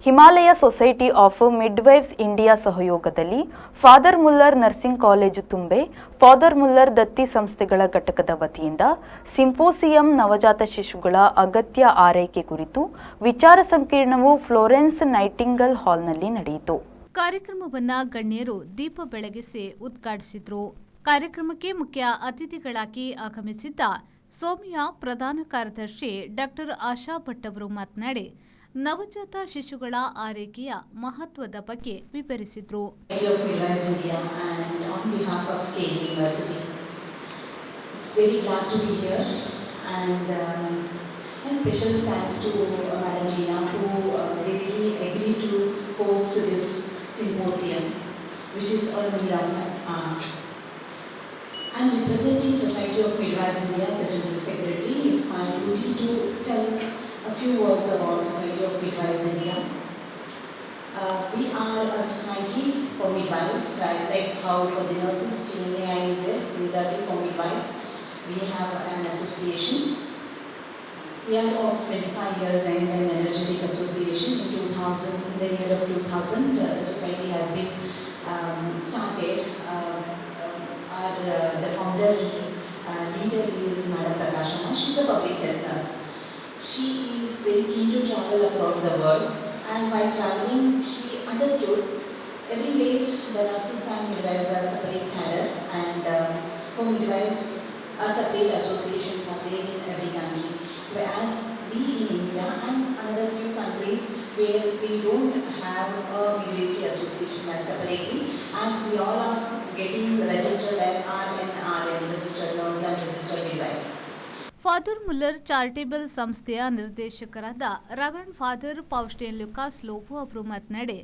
Himalaya society of ಮಿಡ್ವೈಫ್ಸ್ India ಸಹಯೋಗದಲ್ಲಿ father Muller nursing college ತುಂಬೆ, father Muller ದತ್ತಿ ಸಂಸ್ಥೆಗಳ ಘಟಕದ ವತಿಯಿಂದ ಸಿಂಪೋಸಿಯಂ ನವಜಾತ ಶಿಶುಗಳ ಅಗತ್ಯ ಆರೈಕೆ ಕುರಿತು ವಿಚಾರ ಸಂಕಿರಣವು ಫ್ಲೋರೆನ್ಸ್ ನೈಟಿಂಗಲ್ ಹಾಲ್ನಲ್ಲಿ ನಡೆಯಿತು. ಕಾರ್ಯಕ್ರಮವನ್ನು ಗಣ್ಯರು ದೀಪ ಬೆಳಗಿಸಿ ಉದ್ಘಾಟಿಸಿದರು. ಕಾರ್ಯಕ್ರಮಕ್ಕೆ ಮುಖ್ಯ ಅತಿಥಿಗಳಾಗಿ ಆಗಮಿಸಿದ್ದ ಸೋಮಿಯಾ ಪ್ರಧಾನ ಕಾರ್ಯದರ್ಶಿ ಡಾಕ್ಟರ್ ಆಶಾ ಭಟ್ ಅವರು ಮಾತನಾಡಿ, ನವಜಾತ ಶಿಶುಗಳ ಆರೈಕೆಯ ಮಹತ್ವದ ಬಗ್ಗೆ ವಿವರಿಸಿದರು. And representing Society of Midwives India as a General Secretary, it's my duty to tell a few words about Society of Midwives India. We are a society for midwives, like how for the nurses TNAI is there, similarly for midwives we have an association. We are of 25 years and an energetic association. In 2000, in the year of 2000, the society has been started. The founder leader is Madam Prakashama. She is a public health nurse. She is very keen to travel across the world, and while traveling she understood everywhere the nurses and midwives are separate cadre, and for midwives separate associations are there in every country. Whereas we in India and another few countries where we don't have a midwifery association as separately, as we all are getting registered as RN, registered nurse and registered midwives. Father Muller charitable ಸಂಸ್ಥೆಯ ನಿರ್ದೇಶಕರಾದ reverend father ಫೌಸ್ಟಿನ್ Lucas Lobo ಅವರು ಮಾತನಾಡಿ,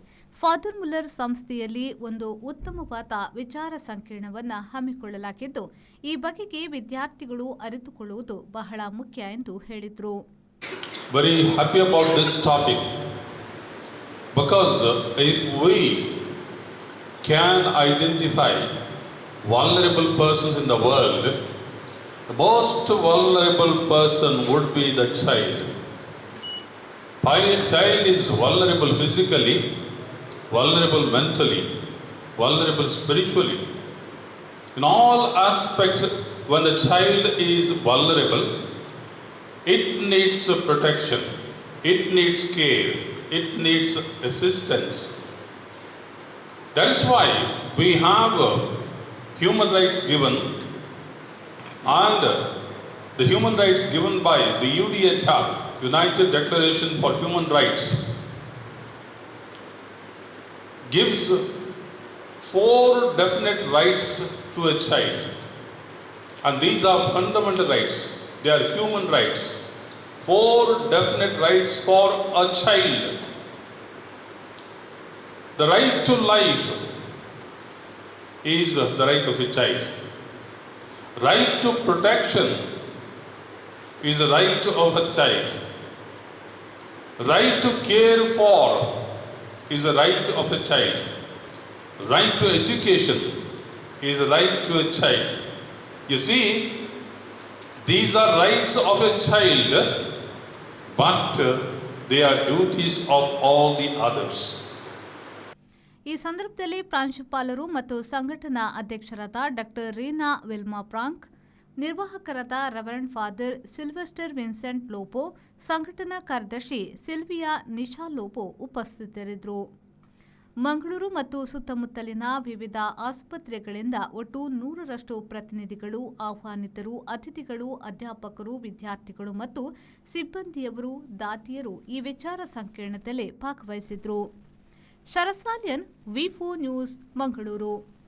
father Muller ಸಂಸ್ಥೆಯಲ್ಲಿ ಒಂದು ಉತ್ತಮವಾದ ವಿಚಾರ ಸಂಕಿರಣವನ್ನು ಹಮ್ಮಿಕೊಳ್ಳಲಾಗಿದ್ದು, ಈ ಬಗೆಗೆ ವಿದ್ಯಾರ್ಥಿಗಳು ಅರಿತುಕೊಳ್ಳುವುದು ಬಹಳ ಮುಖ್ಯ ಎಂದು ಹೇಳಿದರು. Very happy about this topic because if we can identify vulnerable persons in the world, the most vulnerable person would be the child. Child is vulnerable physically, vulnerable mentally, vulnerable spiritually. In all aspects, when the child is vulnerable, it needs protection, it needs care, it needs assistance. That is why we have human rights given, and the human rights given by the UDHR, United Declaration for Human Rights, gives 4 definite rights to a child, and these are fundamental rights. They are human rights. 4 definite rights for a child. The right to life is the right of a child. Right to protection is the right of a child. Right to care for is the right of a child. Right to education is the right to a child. You see, these are rights of a child, but they are duties of all the others. ಈ ಸಂದರ್ಭದಲ್ಲಿ ಪ್ರಾಂಶುಪಾಲರು ಮತ್ತು ಸಂಘಟನಾ ಅಧ್ಯಕ್ಷರಾದ doctor Reena Wilma Frank, ನಿರ್ವಾಹಕರಾದ reverend father Sylvester Vincent Lobo, ಸಂಘಟನಾ ಕಾರ್ಯದರ್ಶಿ Sylvia Nisha Lobo ಉಪಸ್ಥಿತರಿದ್ದರು. ಮಂಗಳೂರು ಮತ್ತು ಸುತ್ತಮುತ್ತಲಿನ ವಿವಿಧ ಆಸ್ಪತ್ರೆಗಳಿಂದ ಒಟ್ಟು 100ರಷ್ಟು ಪ್ರತಿನಿಧಿಗಳು, ಆಹ್ವಾನಿತರು, ಅತಿಥಿಗಳು, ಅಧ್ಯಾಪಕರು, ವಿದ್ಯಾರ್ಥಿಗಳು ಮತ್ತು ಸಿಬ್ಬಂದಿಯವರು, ದಾದಿಯರು ಈ ವಿಚಾರ ಸಂಕಿರಣದಲ್ಲಿ ಭಾಗವಹಿಸಿದರು. ಶರಸಾಲಿಯನ್, ವಿ4 ನ್ಯೂಸ್, ಮಂಗಳೂರು.